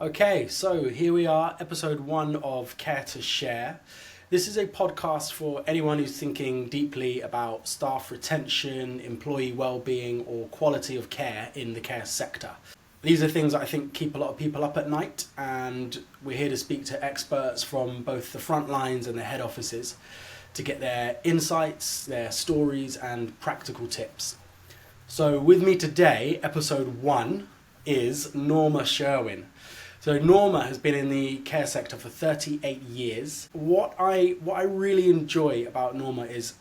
Okay, so here we are, episode 1 of Care to Share. This is a podcast for anyone who's thinking deeply about staff retention, employee well-being, or quality of care in the care sector. These are things that I think keep a lot of people up at night, and we're here to speak to experts from both the front lines and the head offices to get their insights, their stories, and practical tips. So with me today, episode 1, is Norma Sherwin. So Norma has been in the care sector for 38 years. What I really enjoy about Norma is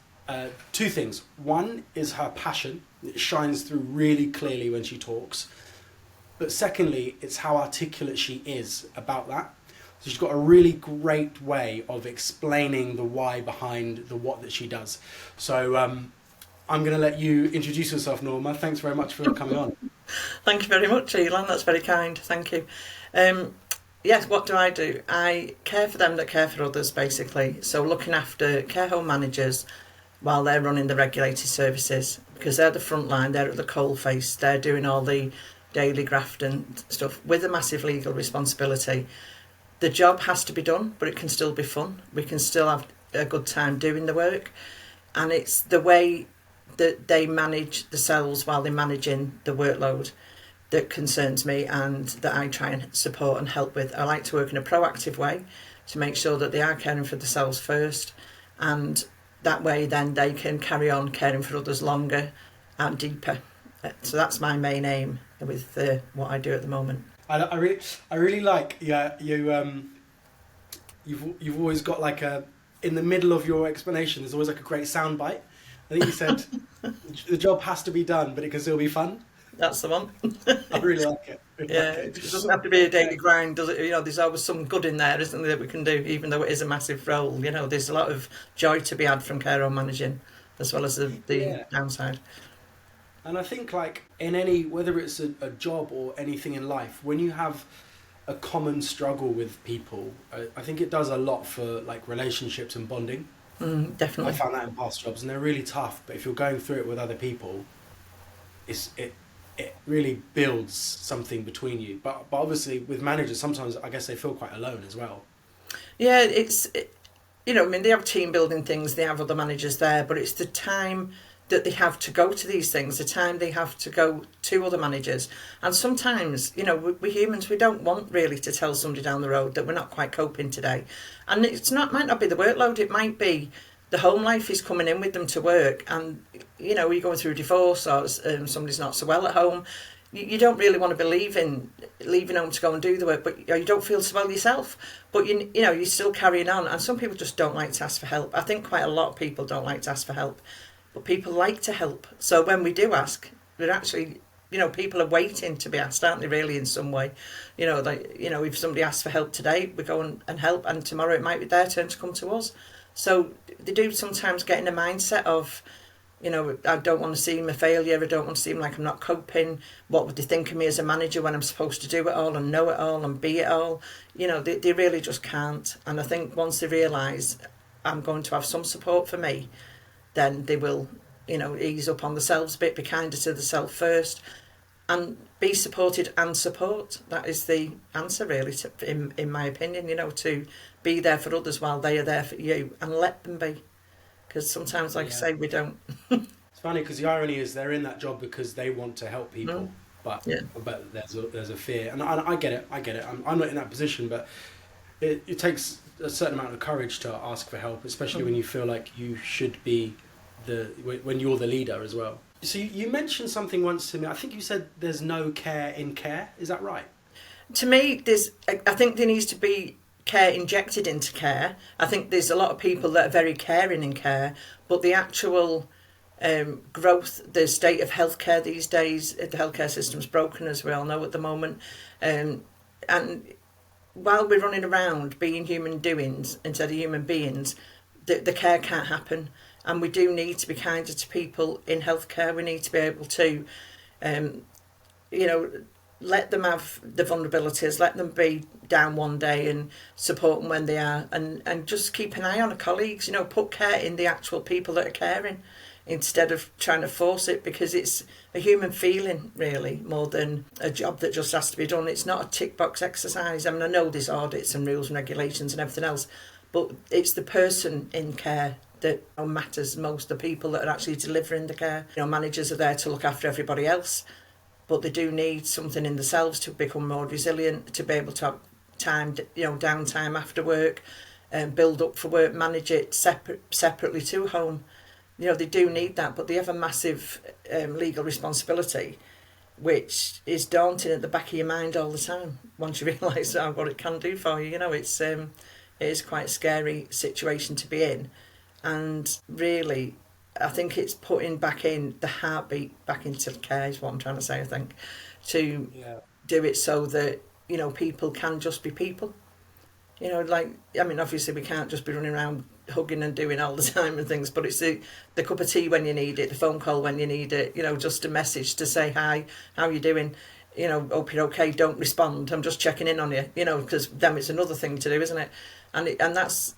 two things. One is her passion. It shines through really clearly when she talks. But secondly, it's how articulate she is about that. So she's got a really great way of explaining the why behind the what that she does. So I'm going to let you introduce yourself, Norma. Thanks very much for coming on. Thank you very much, Elan. That's very kind. Thank you. Yes, what do? I care for them that care for others, basically. So looking after care home managers while they're running the regulated services, because they're the front line, they're at the coalface, they're doing all the daily graft and stuff with a massive legal responsibility. The job has to be done, but it can still be fun. We can still have a good time doing the work. And it's the way that they manage themselves while they're managing the workload that concerns me and that I try and support and help with. I like to work in a proactive way to make sure that they are caring for themselves first, and that way then they can carry on caring for others longer and deeper. So that's my main aim with what I do at the moment. I really like you've always got like in the middle of your explanation there's always like a great soundbite. I think you said the job has to be done, but it can still be fun. That's the one. I really like it. It doesn't have to be a daily grind, does it? You know, there's always some good in there, isn't there, that we can do, even though it is a massive role. You know, there's a lot of joy to be had from care home managing, as well as the downside. And I think, like in any, whether it's a job or anything in life, when you have a common struggle with people, I think it does a lot for like relationships and bonding. Definitely. I found that in past jobs, and they're really tough. But if you're going through it with other people, it really builds something between you. But obviously with managers, sometimes I guess they feel quite alone as well. Yeah, you know, I mean, they have team building things, they have other managers there, but it's the time that they have to go to these things, the time they have to go to other managers. And sometimes, you know, we humans, we don't want really to tell somebody down the road that we're not quite coping today. And might not be the workload, it might be the home life is coming in with them to work, and you know, you're going through a divorce or somebody's not so well at home. You don't really want to be leaving home to go and do the work, but you don't feel so well yourself. But you know, you're still carrying on, and some people just don't like to ask for help. I think quite a lot of people don't like to ask for help, but people like to help. So when we do ask, we're actually, you know, people are waiting to be asked, aren't they? Really, in some way, you know, like, you know, if somebody asks for help today, we go and help, and tomorrow it might be their turn to come to us. So they do sometimes get in a mindset of, you know, I don't want to seem a failure, I don't want to seem like I'm not coping. What would they think of me as a manager when I'm supposed to do it all and know it all and be it all? You know, they really just can't. And I think once they realise I'm going to have some support for me, then they will, you know, ease up on themselves a bit, be kinder to themselves first, and be supported and support. That is the answer, really, in my opinion, you know, to be there for others while they are there for you, and let them be. Because sometimes, like I say, we don't. It's funny because the irony is they're in that job because they want to help people, but there's a fear, and I get it. I'm not in that position, but it takes a certain amount of courage to ask for help, especially when you feel like you should be when you're the leader as well. So you mentioned something once to me. I think you said there's no care in care. Is that right? To me, I think there needs to be care injected into care. I think there's a lot of people that are very caring in care, but the actual growth, the state of healthcare these days, the healthcare system's broken, as we all know at the moment. And while we're running around being human doings instead of human beings, the care can't happen. And we do need to be kinder to people in healthcare. We need to be able to, you know, let them have the vulnerabilities, let them be down one day and support them when they are, and just keep an eye on the colleagues, you know, put care in the actual people that are caring instead of trying to force it, because it's a human feeling really more than a job that just has to be done. It's not a tick box exercise. I mean, I know there's audits and rules and regulations and everything else, but it's the person in care that matters most, the people that are actually delivering the care. Managers are there to look after everybody else, but they do need something in themselves to become more resilient, to be able to have time, downtime after work, and build up for work, manage it separately to home. They do need that, but they have a massive legal responsibility, which is daunting at the back of your mind all the time. Once you realise what it can do for you, it is quite a scary situation to be in. And really, I think it's putting back in the heartbeat back into care is what I'm trying to say, I think, to do it so that, people can just be people. Obviously we can't just be running around hugging and doing all the time and things, but it's the cup of tea when you need it, the phone call when you need it, just a message to say, hi, how you doing? Hope you're okay, don't respond, I'm just checking in on you, because then it's another thing to do, isn't it? And that's,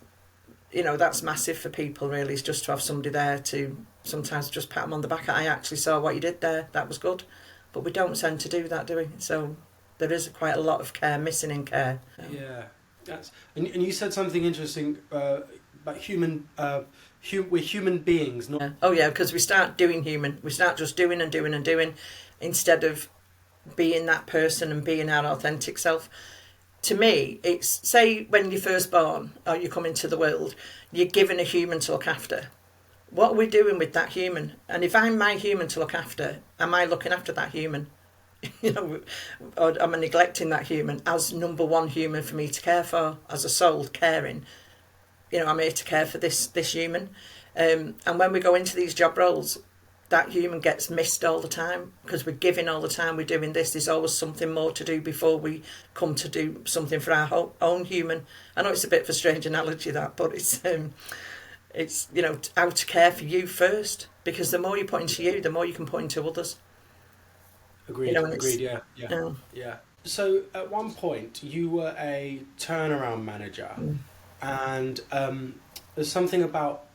that's massive for people, really, is just to have somebody there to sometimes just pat them on the back. I actually saw what you did there, that was good. But we don't tend to do that, do we? So there is quite a lot of care missing in care. Yeah. And you said something interesting about we're human beings, not... Yeah. Oh yeah, because we start just doing and doing and doing, instead of being that person and being our authentic self. To me, it's, say when you're first born or you come into the world, you're given a human to look after. What are we doing with that human? And if I'm my human to look after, am I looking after that human? Or am I neglecting that human as number one human for me to care for, as a soul caring? I'm here to care for this human. And when we go into these job roles, that human gets missed all the time, because we're giving all the time, we're doing this. There's always something more to do before we come to do something for our own human. I know it's a bit of a strange analogy, that, but it's how to care for you first, because the more you put into you, the more you can put into others. Agreed. Yeah. So at one point you were a turnaround manager, and there's something about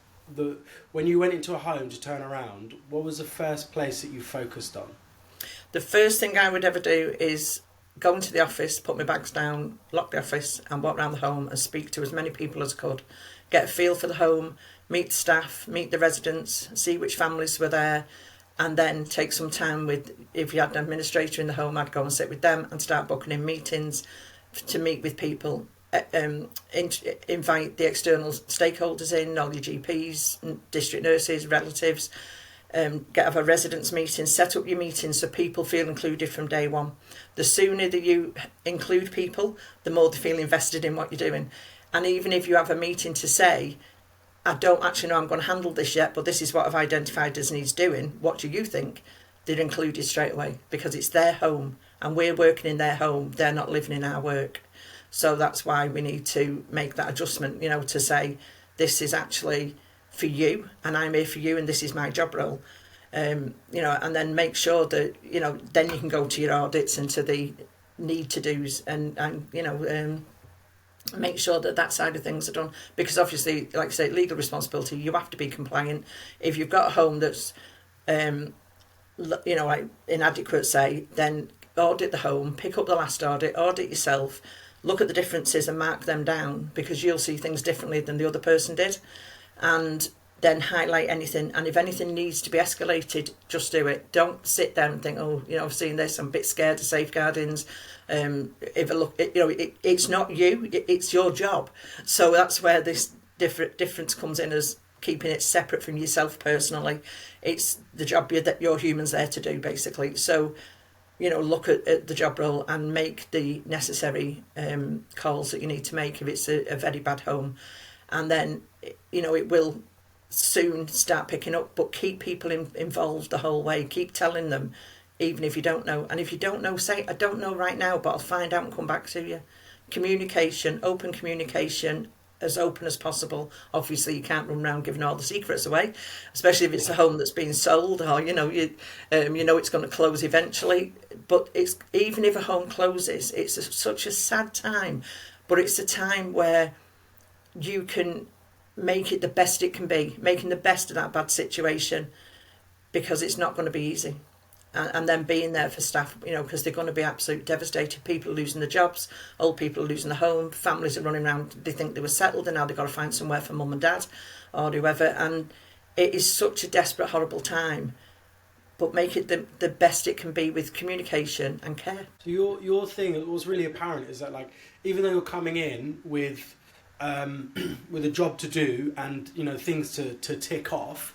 when you went into a home to turn around, what was the first place that you focused on? The first thing I would ever do is go into the office, put my bags down, lock the office, and walk around the home and speak to as many people as I could. Get a feel for the home, meet the staff, meet the residents, see which families were there, and then take some time with, if you had an administrator in the home, I'd go and sit with them and start booking in meetings to meet with people. Invite the external stakeholders in, all your GPs, district nurses, relatives, have a residents meeting, set up your meetings so people feel included from day one. The sooner that you include people, the more they feel invested in what you're doing. And even if you have a meeting to say, I don't actually know I'm going to handle this yet, but this is what I've identified as needs doing, what do you think? They're included straight away, because it's their home and we're working in their home, they're not living in our work. So that's why we need to make that adjustment, to say, this is actually for you and I'm here for you and this is my job role. And then make sure that, then you can go to your audits and to the need to do's and make sure that side of things are done. Because obviously, like I say, legal responsibility, you have to be compliant. If you've got a home that's, like inadequate, say, then audit the home, pick up the last audit yourself, look at the differences and mark them down, because you'll see things differently than the other person did, and then highlight anything. And if anything needs to be escalated, just do it. Don't sit there and think, I've seen this, I'm a bit scared of safeguardings. If I look, it's not you, it's your job. So that's where this difference comes in, as keeping it separate from yourself personally. It's the job that your human's there to do, basically. So look at the job role and make the necessary calls that you need to make if it's a very bad home. And then, it will soon start picking up, but keep people involved the whole way. Keep telling them, even if you don't know. And if you don't know, say, I don't know right now, but I'll find out and come back to you. Communication, open communication, as open as possible. Obviously, you can't run around giving all the secrets away, especially if it's a home that's being sold, or it's going to close eventually. But it's, even if a home closes, it's such a sad time, but it's a time where you can make it the best it can be, making the best of that bad situation, because it's not going to be easy. And then being there for staff, because they're going to be absolutely devastated. People are losing their jobs, old people are losing their home, families are running around, they think they were settled and now they've got to find somewhere for mum and dad or whoever. And it is such a desperate, horrible time. But make it the best it can be with communication and care. So your thing, what was really apparent is that, like, even though you're coming in with a job to do and things to tick off,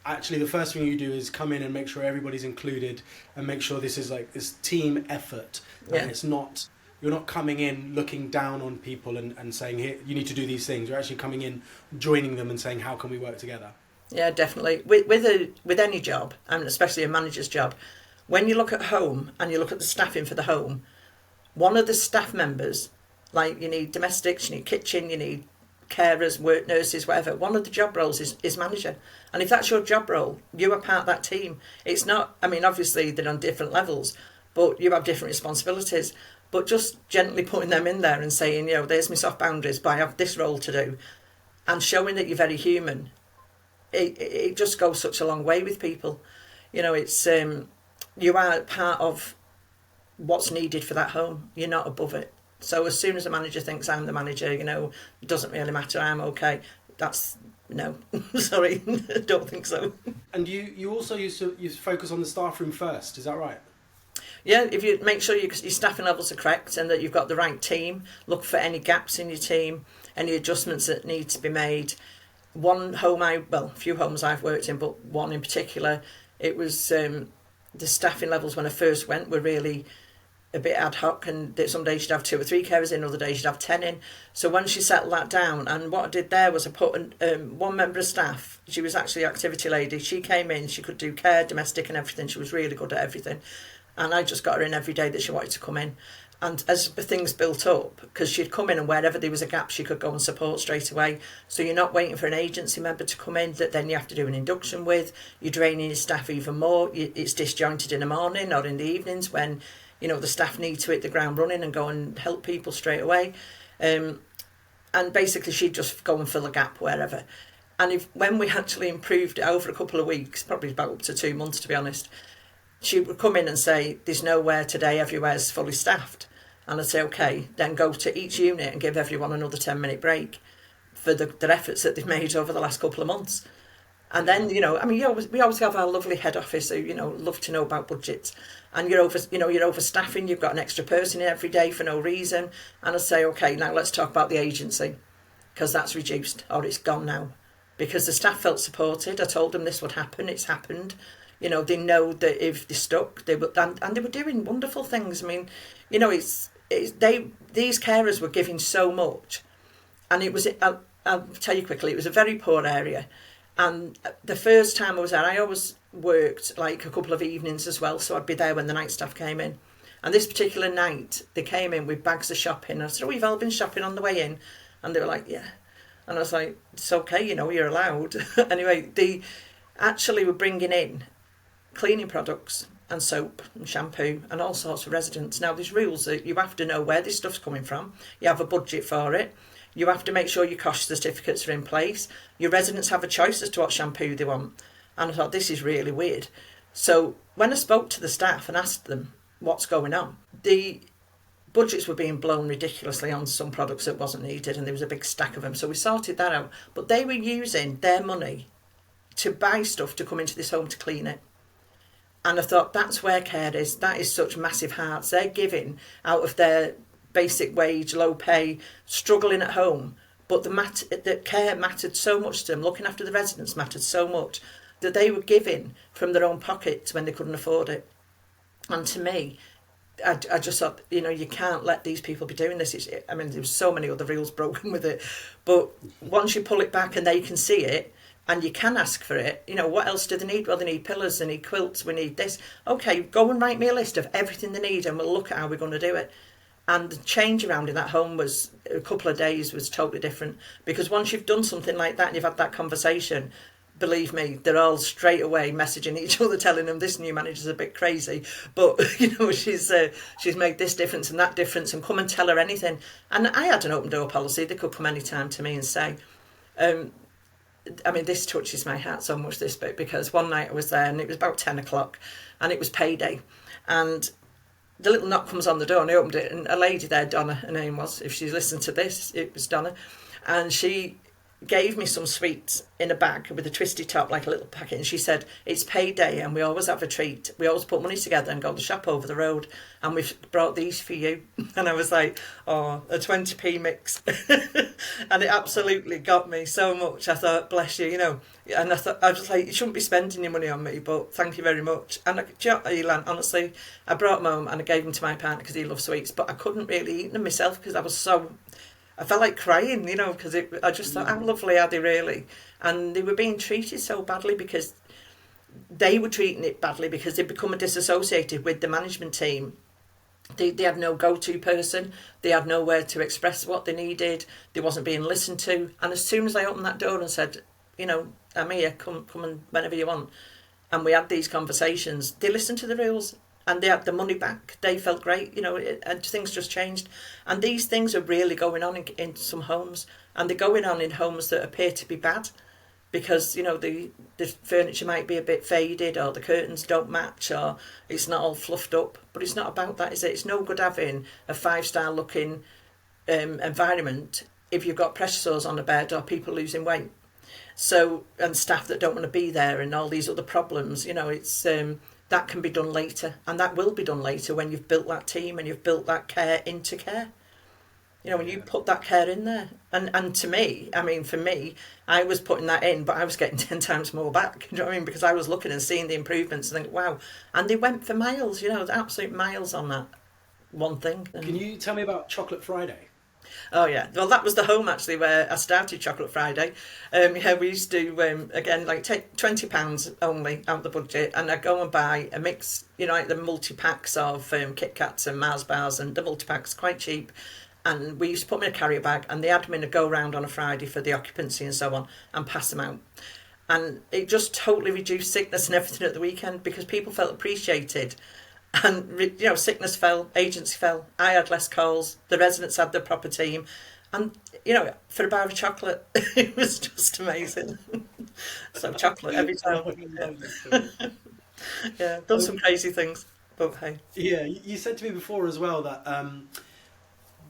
actually the first thing you do is come in and make sure everybody's included and make sure this is like this team effort. Yeah. And you're not coming in looking down on people and saying, here, you need to do these things. You're actually coming in, joining them and saying, how can we work together? Yeah, definitely. With any job, and especially a manager's job, when you look at home and you look at the staffing for the home, one of the staff members, like you need domestics, you need kitchen, you need carers, work nurses, whatever, one of the job roles is manager. And if that's your job role, you are part of that team. It's not, obviously they're on different levels, but you have different responsibilities. But just gently putting them in there and saying, there's my soft boundaries, but I have this role to do, and showing that you're very human. It just goes such a long way with people. It's you are part of what's needed for that home. You're not above it. So as soon as a manager thinks I'm the manager, it doesn't really matter, I'm okay. That's no, sorry, don't think so. And you also used to focus on the staff room first, is that right? Yeah, if you make sure your staffing levels are correct and that you've got the right team, look for any gaps in your team, any adjustments that need to be made. One home a few homes I've worked in, but one in particular, it was the staffing levels when I first went were really a bit ad hoc, and some days you'd have 2 or 3 carers in, other days you'd have 10 in. So once you settle that down, and what I did there was I put one member of staff, she was actually an activity lady, she came in, she could do care, domestic and everything, she was really good at everything. And I just got her in every day that she wanted to come in. And as the things built up, because she'd come in and wherever there was a gap, she could go and support straight away. So you're not waiting for an agency member to come in that then you have to do an induction with. You're draining your staff even more. It's disjointed in the morning or in the evenings when, the staff need to hit the ground running and go and help people straight away. And basically she'd just go and fill a gap wherever. And when we actually improved it over a couple of weeks, probably about up to 2 months to be honest, she would come in and say, there's nowhere today, everywhere's fully staffed. And I'd say, okay, then go to each unit and give everyone another 10-minute break for their efforts that they've made over the last couple of months. And then, we always have our lovely head office who, love to know about budgets. And you're overstaffing, you've got an extra person in every day for no reason. And I'd say, okay, now let's talk about the agency, because that's reduced, or it's gone now. Because the staff felt supported. I told them this would happen, it's happened. They know that if they're stuck, they were, and they were doing wonderful things. These carers were giving so much, and it was. I'll tell you quickly. It was a very poor area, and the first time I was there, I always worked like a couple of evenings as well, so I'd be there when the night staff came in. And this particular night, they came in with bags of shopping. I said, "Oh, you've all been shopping on the way in," and they were like, "Yeah," and I was like, "It's okay, you're allowed." Anyway, they actually were bringing in cleaning products and soap and shampoo and all sorts of residents. Now there's rules that you have to know where this stuff's coming from, you have a budget for it, you have to make sure your cost certificates are in place, your residents have a choice as to what shampoo they want. And I thought, this is really weird. So when I spoke to the staff and asked them what's going on, the budgets were being blown ridiculously on some products that wasn't needed, and there was a big stack of them, so we sorted that out. But they were using their money to buy stuff to come into this home to clean it. And I thought, that's where care is. That is such massive hearts. They're giving out of their basic wage, low pay, struggling at home. But the care mattered so much to them. Looking after the residents mattered so much that they were giving from their own pockets when they couldn't afford it. And to me, I just thought, you can't let these people be doing this. There's so many other rules broken with it. But once you pull it back and they can see it, and you can ask for it, what else do they need? Well, they need pillows, they need quilts, we need this. Okay, go and write me a list of everything they need and we'll look at how we're going to do it. And the change around in that home was, a couple of days was totally different. Because once you've done something like that and you've had that conversation, believe me, they're all straight away messaging each other, telling them this new manager's a bit crazy, but she's made this difference and that difference, and come and tell her anything. And I had an open door policy. They could come anytime to me and say, I mean, this touches my heart so much, this bit, because one night I was there and it was about 10 o'clock and it was payday. And the little knock comes on the door and I opened it, and a lady there, Donna, her name was, if she's listened to this, it was Donna, and she gave me some sweets in a bag with a twisty top, like a little packet, and she said, it's payday and we always have a treat. We always put money together and go to the shop over the road, and we've brought these for you. And I was like, oh, a 20p mix. And it absolutely got me so much. I thought, bless you, you know. And I was like, you shouldn't be spending your money on me, but thank you very much. And do you know, Elan, honestly, I brought them home and I gave them to my partner because he loves sweets, but I couldn't really eat them myself because I felt like crying, you know, because I just thought, how lovely are they really? And they were being treated so badly because they were treating it badly because they'd become disassociated with the management team. They had no go-to person. They had nowhere to express what they needed. They wasn't being listened to. And as soon as I opened that door and said, you know, I'm here, come and whenever you want, and we had these conversations, they listened to the rules. And they had the money back. They felt great, you know, and things just changed. And these things are really going on in some homes. And they're going on in homes that appear to be bad because, you know, the furniture might be a bit faded, or the curtains don't match, or it's not all fluffed up. But it's not about that, is it? It's no good having a 5-star looking environment if you've got pressure sores on the bed or people losing weight. So, and staff that don't want to be there and all these other problems, you know, it's... that can be done later, and that will be done later when you've built that team and you've built that care into care. You know, when you put that care in there. And to me, I mean, for me, I was putting that in, but I was getting 10 times more back. You know what I mean? Because I was looking and seeing the improvements and think, wow. And they went for miles, you know, the absolute miles on that one thing. Can you tell me about Chocolate Friday? Oh yeah, well that was the home actually where I started Chocolate Friday. Yeah, we used to again like take £20 only out of the budget, and I'd go and buy a mix, you know, like the multi packs of Kit Kats and Mars bars, and the multi packs quite cheap. And we used to put them in a carrier bag, and the admin would go round on a Friday for the occupancy and so on, and pass them out. And it just totally reduced sickness and everything at the weekend because people felt appreciated. And, you know, sickness fell, agency fell, I had less calls, the residents had their proper team. And, you know, for a bar of chocolate, it was just amazing. So chocolate every time. Yeah, done some crazy things, but hey. Yeah, you said to me before as well that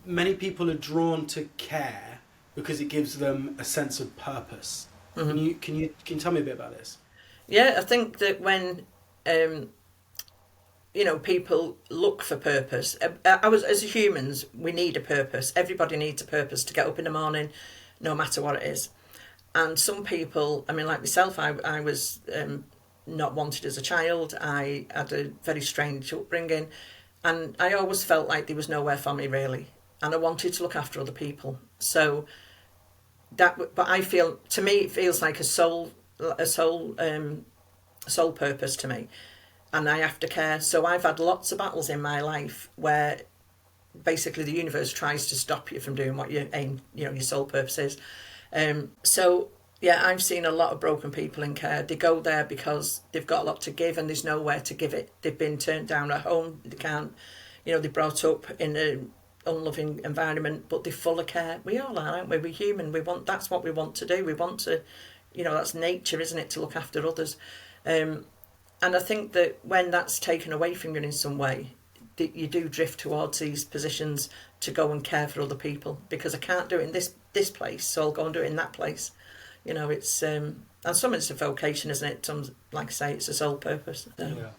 many people are drawn to care because it gives them a sense of purpose. Mm-hmm. Can you tell me a bit about this? Yeah, I think that when... you know, people look for purpose. As humans, we need a purpose. Everybody needs a purpose to get up in the morning, no matter what it is. And some people, I mean, like myself, I was not wanted as a child. I had a very strange upbringing, and I always felt like there was nowhere for me really, and I wanted to look after other people. So but I feel, to me, it feels like a soul purpose to me. And I have to care. So I've had lots of battles in my life where basically the universe tries to stop you from doing what your aim, you know, your sole purpose is. So yeah, I've seen a lot of broken people in care. They go there because they've got a lot to give and there's nowhere to give it. They've been turned down at home. They can't, you know, they're brought up in an unloving environment, but they're full of care. We all are, aren't we? We're human. That's what we want to do. We want to, you know, that's nature, isn't it, to look after others. And I think that when that's taken away from you in some way, you do drift towards these positions to go and care for other people, because I can't do it in this place, so I'll go and do it in that place. You know, it's and some it's a vocation, isn't it? Some, like I say, it's a sole purpose. Yeah.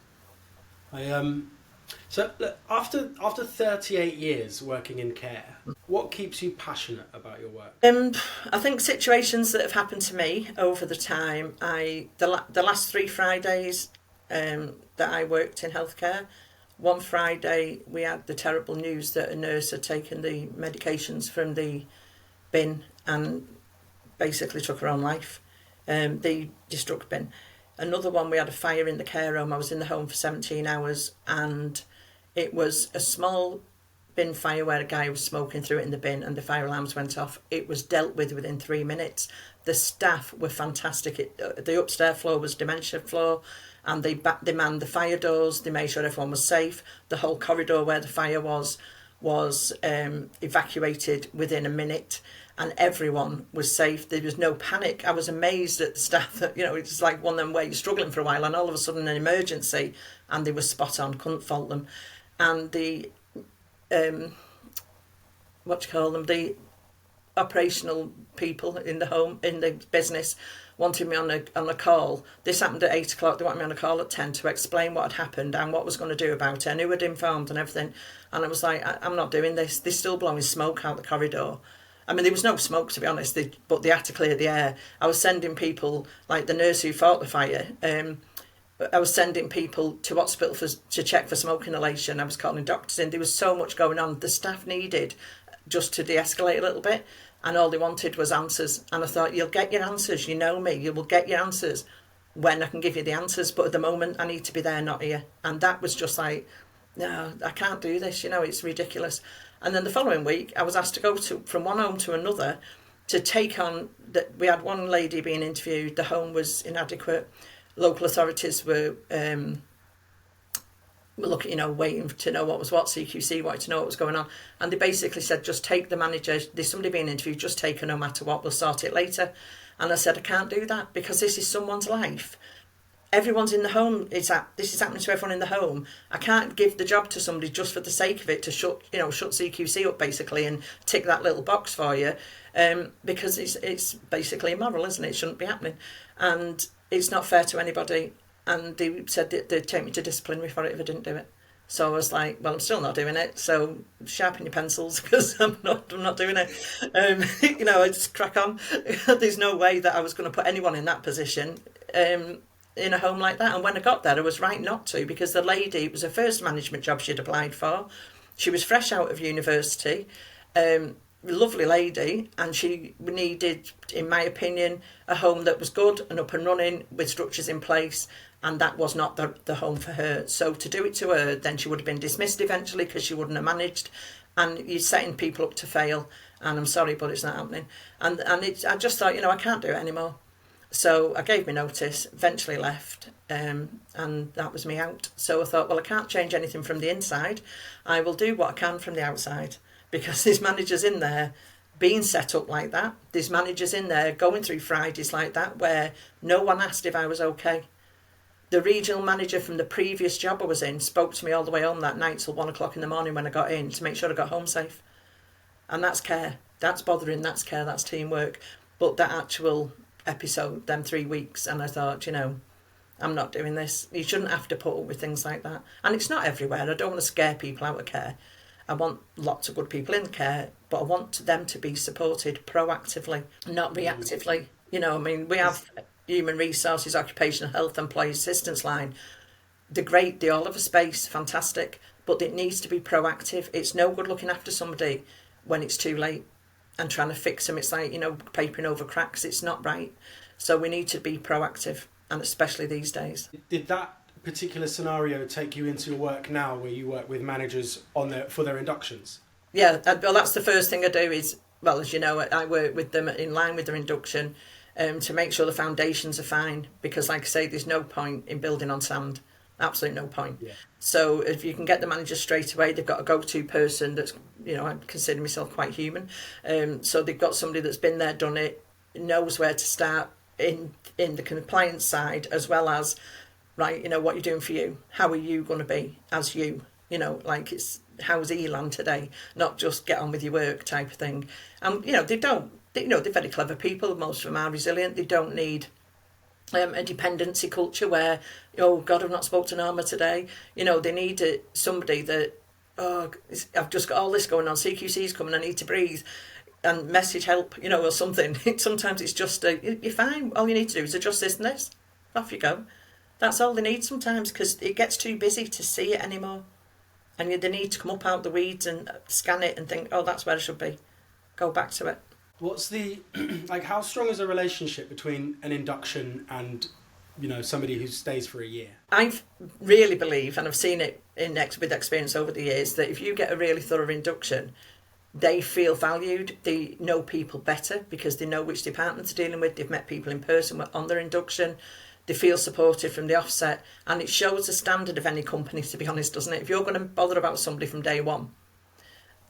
So look, after 38 years working in care, what keeps you passionate about your work? I think situations that have happened to me over the time. The last 3 Fridays that I worked in healthcare, one Friday we had the terrible news that a nurse had taken the medications from the bin and basically took her own life, the destruct bin. Another one, we had a fire in the care home. I was in the home for 17 hours and it was a small bin fire where a guy was smoking through it in the bin and the fire alarms went off. It was dealt with within 3 minutes. The staff were fantastic. The upstairs floor was dementia floor, and they manned the fire doors. They made sure everyone was safe. The whole corridor where the fire was was evacuated within a minute, and everyone was safe. There was no panic. I was amazed at the staff that, it's like one of them where you're struggling for a while and all of a sudden an emergency, and they were spot on, couldn't fault them. And the, the operational people in the home, in the business, wanted me on a call. This happened at 8 o'clock. They wanted me on a call at 10 to explain what had happened and what was going to do about it, and who had informed and everything. And I was like, I'm not doing this. They're still blowing smoke out the corridor. I mean, there was no smoke, to be honest, but they had to clear the air. I was sending people, like the nurse who fought the fire, I was sending people to hospital to check for smoke inhalation. I was calling doctors in. There was so much going on. The staff needed just to de-escalate a little bit, and all they wanted was answers. And I thought, you'll get your answers. You know me. You will get your answers when I can give you the answers. But at the moment, I need to be there, not here. And that was just like, no, I can't do this. It's ridiculous. And then the following week, I was asked to go from one home to another to take on that. We had one lady being interviewed. The home was inadequate. Local authorities were looking, waiting to know what was what. CQC wanted to know what was going on, and they basically said, just take the manager. There's somebody being interviewed. Just take her, no matter what. We'll sort it later. And I said, I can't do that because this is someone's life. Everyone's in the home. This is happening to everyone in the home. I can't give the job to somebody just for the sake of it, to shut CQC up basically and tick that little box for you, because it's basically immoral, isn't it? It shouldn't be happening, and it's not fair to anybody. And they said that they'd take me to disciplinary for it if I didn't do it. So I was like, well, I'm still not doing it. So sharpen your pencils because I'm not doing it. I just crack on. There's no way that I was going to put anyone in that position. In a home like that. And when I got there, I was right not to, because the lady, it was her first management job she'd applied for. She was fresh out of university, lovely lady, and she needed, in my opinion, a home that was good and up and running with structures in place, and that was not the home for her. So to do it to her, then she would have been dismissed eventually because she wouldn't have managed, and you're setting people up to fail, and I'm sorry, but it's not happening. And I just thought, I can't do it anymore. So I gave me notice, eventually left, and that was me out. So I thought, well, I can't change anything from the inside. I will do what I can from the outside, because there's managers in there being set up like that. There's managers in there going through Fridays like that where no one asked if I was okay. The regional manager from the previous job I was in spoke to me all the way home that night till 1 o'clock in the morning when I got in to make sure I got home safe. And that's care. That's bothering. That's care. That's teamwork. But that actual episode, them 3 weeks, and I thought, I'm not doing this. You shouldn't have to put up with things like that. And it's not everywhere. I don't want to scare people out of care. I want lots of good people in care, but I want them to be supported proactively, not reactively. We have human resources, occupational health, employee assistance line. They're great. They all have a space, fantastic, but it needs to be proactive. It's no good looking after somebody when it's too late and trying to fix them. It's like, papering over cracks. It's not right. So we need to be proactive, and especially these days. Did that particular scenario take you into your work now, where you work with managers for their inductions? Yeah, well, that's the first thing I do is, well, as you know, I work with them in line with their induction to make sure the foundations are fine, because like I say, there's no point in building on sand. Absolutely no point. Yeah. So if you can get the manager straight away, they've got a go-to person that's, I consider myself quite human. So they've got somebody that's been there, done it, knows where to start in the compliance side, as well as, right, what you're doing for you. How are you going to be as you? Like it's, how's Elan today? Not just get on with your work type of thing. And, they're very clever people. Most of them are resilient. They don't need a dependency culture where, oh God, I've not spoke to Norma today. They need somebody that, oh, I've just got all this going on, CQC's coming, I need to breathe, and message help, or something. Sometimes it's just, you're fine, all you need to do is adjust this and this, off you go. That's all they need sometimes, because it gets too busy to see it anymore. And they need to come up out the weeds and scan it and think, oh, that's where I should be. Go back to it. What's the, how strong is a relationship between an induction and, somebody who stays for a year? I really believe, and I've seen it with experience over the years, that if you get a really thorough induction, they feel valued, they know people better because they know which departments they're dealing with, they've met people in person on their induction, they feel supported from the offset, and it shows the standard of any company, to be honest, doesn't it? If you're going to bother about somebody from day one,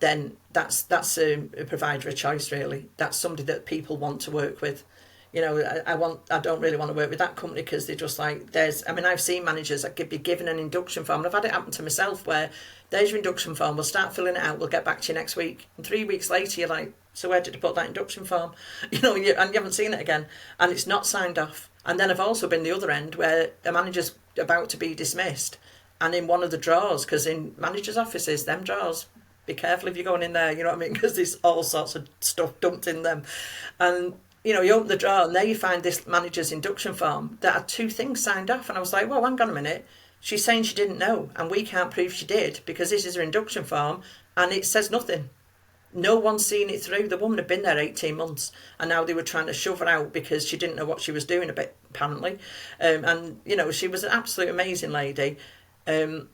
then that's a provider of choice, really. That's somebody that people want to work with. You know, I don't really want to work with that company because they're just like, I've seen managers that could be given an induction form, and I've had it happen to myself where there's your induction form, we'll start filling it out, we'll get back to you next week. And 3 weeks later, you're like, so where did you put that induction form? You know, and you haven't seen it again, and it's not signed off. And then I've also been the other end where a manager's about to be dismissed, and in one of the drawers, because in managers' offices, them drawers, be careful if you're going in there, you know what I mean, because there's all sorts of stuff dumped in them. And you know, you open the drawer and there you find this manager's induction form that had 2 things signed off. And I was like, well, hang on a minute. She's saying she didn't know, and we can't prove she did because this is her induction form and it says nothing. No one's seen it through. The woman had been there 18 months and now they were trying to shove her out because she didn't know what she was doing a bit, apparently. And, you know, she was an absolute amazing lady. And,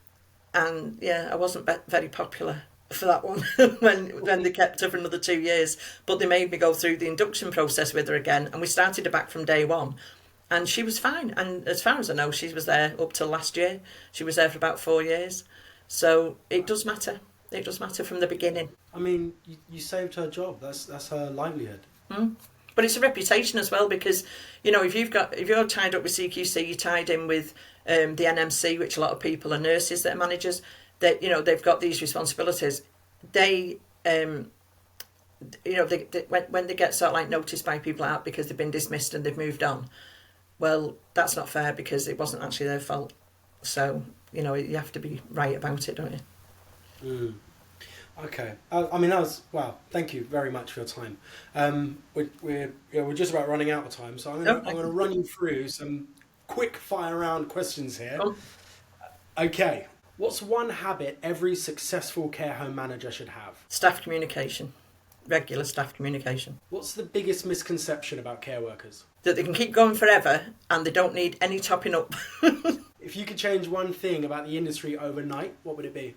yeah, I wasn't very popular for that one when they kept her for another 2 years, but they made me go through the induction process with her again, and we started her back from day one, and she was fine. And as far as I know, she was there up till last year. She was there for about 4 years, so it does matter. It does matter from the beginning. I mean, you saved her job. That's her livelihood. But it's a reputation as well, because you know, if you're tied up with CQC, you're tied in with the NMC, which a lot of people are nurses that are managers. That, you know, they've got these responsibilities. They, you know, when they get sort of like noticed by people out because they've been dismissed and they've moved on, well, that's not fair because it wasn't actually their fault. So, you know, you have to be right about it, don't you? Okay. I mean, wow. Thank you very much for your time. We're just about running out of time, so I'm going to run you through some quick fire round questions here. Okay. What's one habit every successful care home manager should have? Staff communication. Regular staff communication. What's the biggest misconception about care workers? That they can keep going forever and they don't need any topping up. If you could change one thing about the industry overnight, what would it be?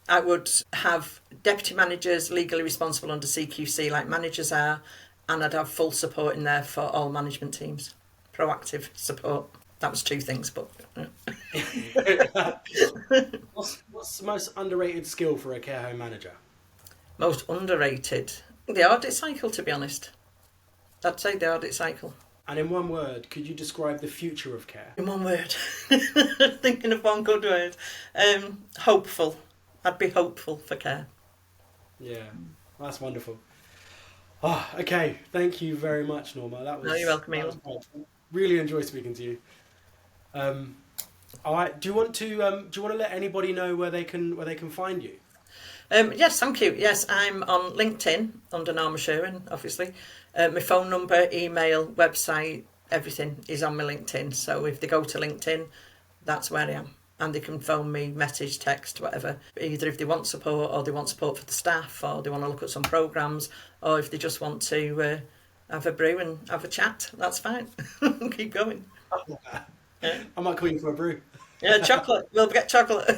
I would have deputy managers legally responsible under CQC like managers are, and I'd have full support in there for all management teams. Proactive support. That was 2 things, but... What's the most underrated skill for a care home manager? Most underrated? The audit cycle, to be honest. I'd say the audit cycle. And in one word, could you describe the future of care? In one word. Thinking of one good word. Hopeful. I'd be hopeful for care. Yeah, that's wonderful. Oh, okay. Thank you very much, Norma. No, you're welcome, Elan. Really enjoyed speaking to you. All right. Do you want to let anybody know where they can find you? Yes, thank you. Yes, I'm on LinkedIn under Norma Sherwin, obviously. My phone number, email, website, everything is on my LinkedIn. So if they go to LinkedIn, that's where I am. And they can phone me, message, text, whatever. Either if they want support, or they want support for the staff, or they want to look at some programmes, or if they just want to have a brew and have a chat, that's fine. Keep going. I might call you for a brew. Yeah, chocolate. We'll get chocolate.